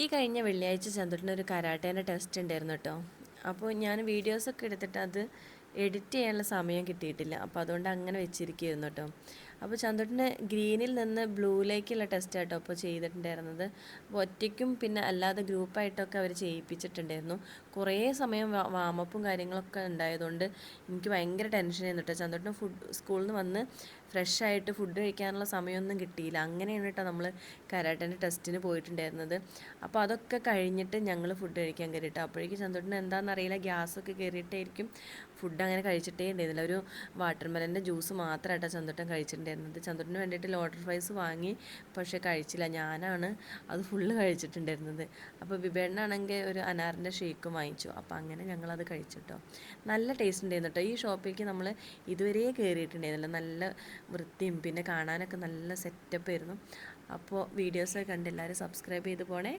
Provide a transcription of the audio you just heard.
ഈ കഴിഞ്ഞ വെള്ളിയാഴ്ച ചന്തുട്ടിനൊരു കരാട്ടേൻ്റെ ടെസ്റ്റ് ഉണ്ടായിരുന്നു കേട്ടോ. അപ്പോൾ ഞാൻ വീഡിയോസൊക്കെ എടുത്തിട്ട് അത് എഡിറ്റ് ചെയ്യാനുള്ള സമയം കിട്ടിയിട്ടില്ല. അപ്പോൾ അതുകൊണ്ട് അങ്ങനെ വെച്ചിരിക്കുകയായിരുന്നു കേട്ടോ. അപ്പോൾ ചന്തുട്ടിന് ഗ്രീനിൽ നിന്ന് ബ്ലൂയിലേക്കുള്ള ടെസ്റ്റ് കേട്ടോ അപ്പോൾ ചെയ്തിട്ടുണ്ടായിരുന്നത്. അപ്പോൾ ഒറ്റയ്ക്കും പിന്നെ അല്ലാതെ ഗ്രൂപ്പായിട്ടൊക്കെ അവർ ചെയ്യിപ്പിച്ചിട്ടുണ്ടായിരുന്നു. കുറേ സമയം വാമപ്പും കാര്യങ്ങളൊക്കെ ഉണ്ടായതുകൊണ്ട് എനിക്ക് ഭയങ്കര ടെൻഷനായിരുന്നു കേട്ടോ. ചന്തുട്ടിന് സ്കൂളിൽ നിന്ന് വന്ന് ഫ്രഷായിട്ട് ഫുഡ് കഴിക്കാനുള്ള സമയമൊന്നും കിട്ടിയില്ല. അങ്ങനെയാണ് കേട്ടോ നമ്മൾ കരാട്ടേൻ്റെ ടെസ്റ്റിന് പോയിട്ടുണ്ടായിരുന്നത്. അപ്പോൾ അതൊക്കെ കഴിഞ്ഞിട്ട് ഞങ്ങൾ ഫുഡ് കഴിക്കാൻ കയറിയിട്ട് അപ്പോഴേക്കും ചന്തുട്ടിന് എന്താണെന്നറിയില്ല ഗ്യാസൊക്കെ കയറിയിട്ടായിരിക്കും ഫുഡ് അങ്ങനെ കഴിച്ചിട്ടേ ഉണ്ടായിരുന്നില്ല. ഒരു വാട്ടർമെലൻ്റെ ജ്യൂസ് മാത്രമായിട്ടാണ് ചന്തുട്ടൻ കഴിച്ചിട്ടുണ്ടായിരുന്നത്. ചന്തുട്ടിന് വേണ്ടിയിട്ട് ലോട്ടർ ഫ്രൈസ് വാങ്ങി, പക്ഷേ കഴിച്ചില്ല. ഞാനാണ് അത് ഫുള്ള് കഴിച്ചിട്ടുണ്ടായിരുന്നത്. അപ്പോൾ വിവേണ്ണാണെങ്കിൽ ഒരു അനാറിൻ്റെ ഷേക്കും വാങ്ങിച്ചു. അപ്പോൾ അങ്ങനെ ഞങ്ങളത് കഴിച്ചിട്ടോ. നല്ല ടേസ്റ്റ് ഉണ്ടായിരുന്നു കേട്ടോ. ഈ ഷോപ്പിലേക്ക് നമ്മൾ ഇതുവരെ കയറിയിട്ടുണ്ടായിരുന്നില്ല. നല്ല വൃത്തിയും പിന്നെ കാണാനൊക്കെ നല്ല സെറ്റപ്പ് ആയിരുന്നു. അപ്പോൾ വീഡിയോസൊക്കെ കണ്ട് എല്ലാവരും സബ്സ്ക്രൈബ് ചെയ്ത് പോണേ.